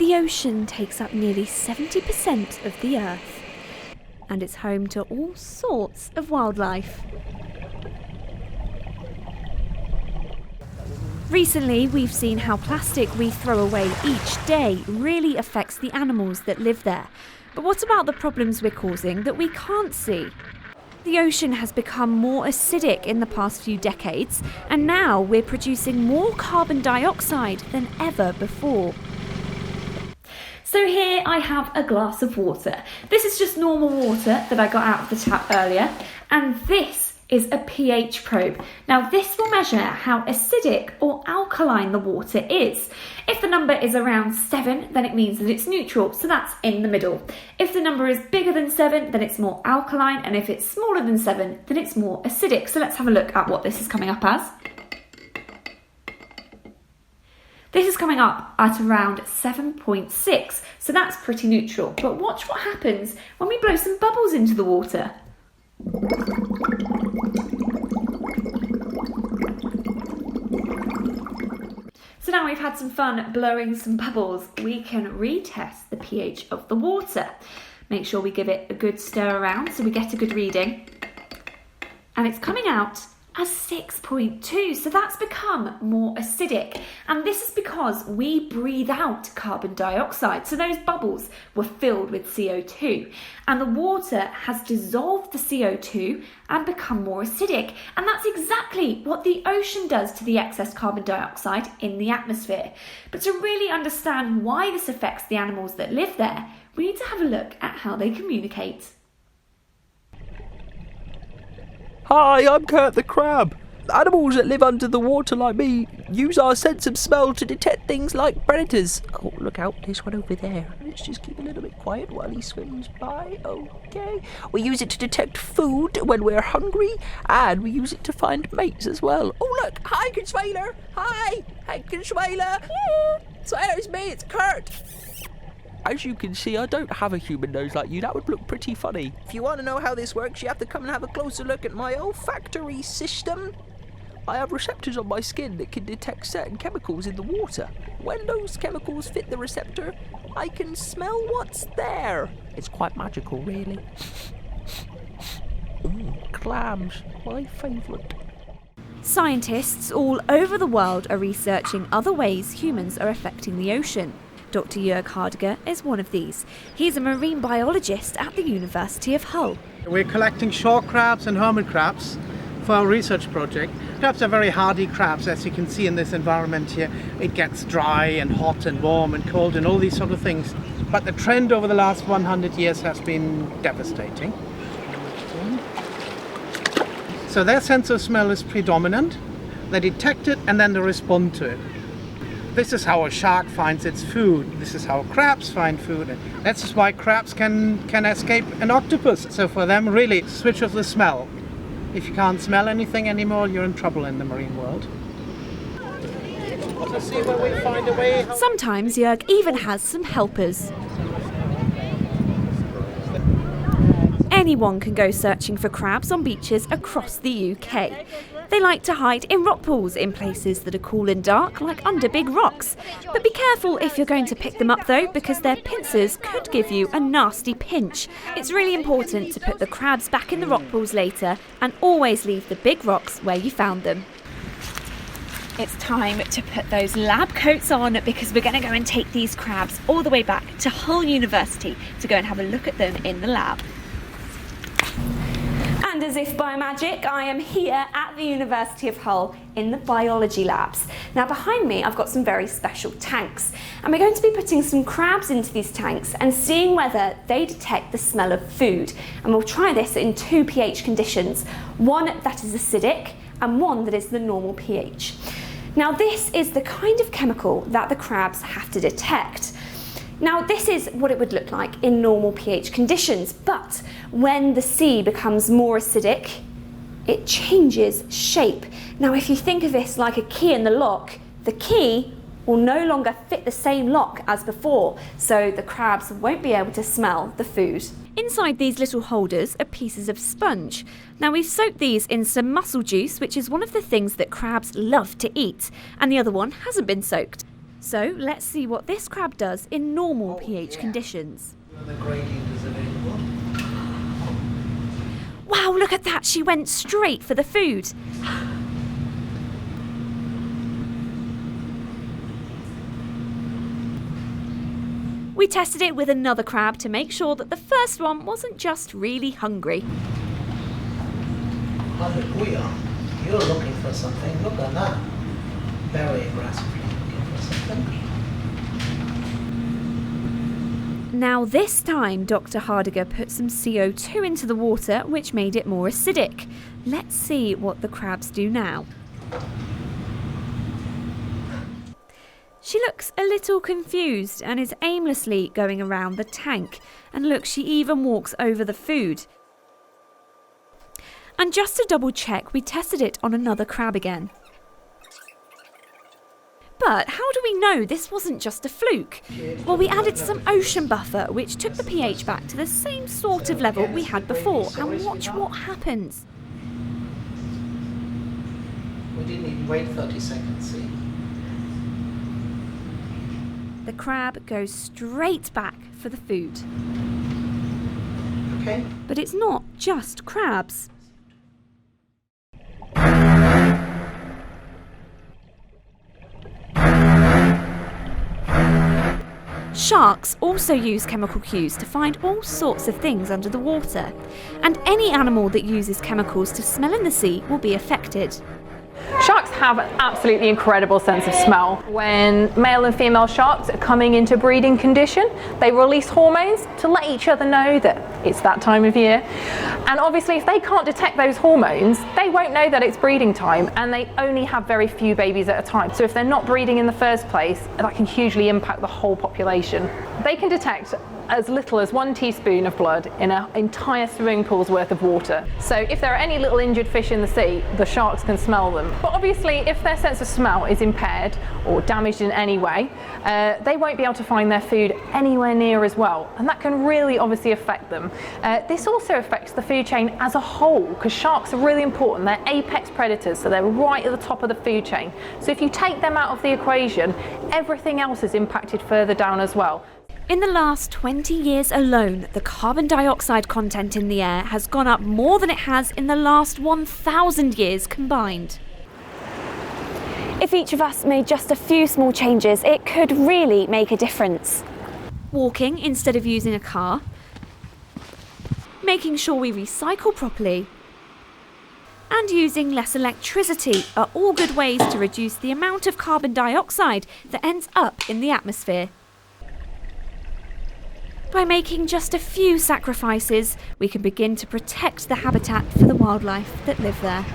The ocean takes up nearly 70% of the Earth, and it's home to all sorts of wildlife. Recently, we've seen how plastic we throw away each day really affects the animals that live there. But what about the problems we're causing that we can't see? The ocean has become more acidic in the past few decades, and now we're producing more carbon dioxide than ever before. So here I have a glass of water. This is just normal water that I got out of the tap earlier, and this is a pH probe. Now this will measure how acidic or alkaline the water is. If the number is around 7, then it means that it's neutral, so that's in the middle. If the number is bigger than 7, then it's more alkaline, and if it's smaller than 7, then it's more acidic. So let's have a look at what this is coming up as. This is coming up at around 7.6, so that's pretty neutral. But watch what happens when we blow some bubbles into the water. So now we've had some fun blowing some bubbles, we can retest the pH of the water. Make sure we give it a good stir around so we get a good reading. And it's coming out as 6.2, so that's become more acidic, and this is because we breathe out carbon dioxide, so those bubbles were filled with CO2, and the water has dissolved the CO2 and become more acidic, and that's exactly what the ocean does to the excess carbon dioxide in the atmosphere. But to really understand why this affects the animals that live there, we need to have a look at how they communicate. Hi, I'm Kurt the Crab. Animals that live under the water like me use our sense of smell to detect things like predators. Oh, look out, there's one over there. Let's just keep a little bit quiet while he swims by. Okay. We use it to detect food when we're hungry, and we use it to find mates as well. Oh, look. Hi, Consuela. Hi, Consuela. So there's me, it's Kurt. As you can see, I don't have a human nose like you. That would look pretty funny. If you want to know how this works, you have to come and have a closer look at my olfactory system. I have receptors on my skin that can detect certain chemicals in the water. When those chemicals fit the receptor, I can smell what's there. It's quite magical, really. Clams, my favourite. Scientists all over the world are researching other ways humans are affecting the ocean. Dr. Jörg Hardiger is one of these. He's a marine biologist at the University of Hull. We're collecting shore crabs and hermit crabs for our research project. Crabs are very hardy crabs, as you can see in this environment here. It gets dry and hot and warm and cold and all these sort of things. But the trend over the last 100 years has been devastating. So their sense of smell is predominant. They detect it and then they respond to it. This is how a shark finds its food. This is how crabs find food. And that's why crabs can escape an octopus. So for them, really, switch off the smell. If you can't smell anything anymore, you're in trouble in the marine world. Let's see where we find a way. Sometimes Jörg even has some helpers. Anyone can go searching for crabs on beaches across the UK. They like to hide in rock pools in places that are cool and dark, like under big rocks. But be careful if you're going to pick them up though, because their pincers could give you a nasty pinch. It's really important to put the crabs back in the rock pools later, and always leave the big rocks where you found them. It's time to put those lab coats on, because we're going to go and take these crabs all the way back to Hull University to go and have a look at them in the lab. And as if by magic, I am here at the University of Hull in the biology labs. Now behind me, I've got some very special tanks, and we're going to be putting some crabs into these tanks and seeing whether they detect the smell of food. And we'll try this in 2 pH conditions, one that is acidic and one that is the normal pH. Now this is the kind of chemical that the crabs have to detect. Now this is what it would look like in normal pH conditions, but when the sea becomes more acidic, it changes shape. Now if you think of this like a key in the lock, the key will no longer fit the same lock as before, so the crabs won't be able to smell the food. Inside these little holders are pieces of sponge. Now we've soaked these in some mussel juice, which is one of the things that crabs love to eat, and the other one hasn't been soaked. So let's see what this crab does in normal pH conditions. The gradient is available. Wow, look at that, she went straight for the food. We tested it with another crab to make sure that the first one wasn't just really hungry. Hallelujah. You're looking for something. Look at that. Very aggressively looking for something. Now this time Dr. Hardiger put some CO2 into the water, which made it more acidic. Let's see what the crabs do now. She looks a little confused and is aimlessly going around the tank. And look, she even walks over the food. And just to double check, we tested it on another crab again. But how do we know this wasn't just a fluke? Well, we added some ocean buffer, which took the pH back to the same sort of level we had before. And watch what happens. We didn't even wait 30 seconds, see? The crab goes straight back for the food. Okay. But it's not just crabs. Sharks also use chemical cues to find all sorts of things under the water, and any animal that uses chemicals to smell in the sea will be affected. Sharks have an absolutely incredible sense of smell. When male and female sharks are coming into breeding condition, they release hormones to let each other know that it's that time of year. And obviously if they can't detect those hormones, they won't know that it's breeding time, and they only have very few babies at a time. So if they're not breeding in the first place, that can hugely impact the whole population. They can detect as little as 1 teaspoon of blood in an entire swimming pool's worth of water. So if there are any little injured fish in the sea, the sharks can smell them. But obviously if their sense of smell is impaired or damaged in any way, they won't be able to find their food anywhere near as well, and that can really obviously affect them. This also affects the food chain as a whole, because sharks are really important. They're apex predators, so they're right at the top of the food chain. So if you take them out of the equation, everything else is impacted further down as well. In the last 20 years alone, the carbon dioxide content in the air has gone up more than it has in the last 1,000 years combined. If each of us made just a few small changes, it could really make a difference. Walking instead of using a car, making sure we recycle properly, and using less electricity are all good ways to reduce the amount of carbon dioxide that ends up in the atmosphere. By making just a few sacrifices, we can begin to protect the habitat for the wildlife that live there.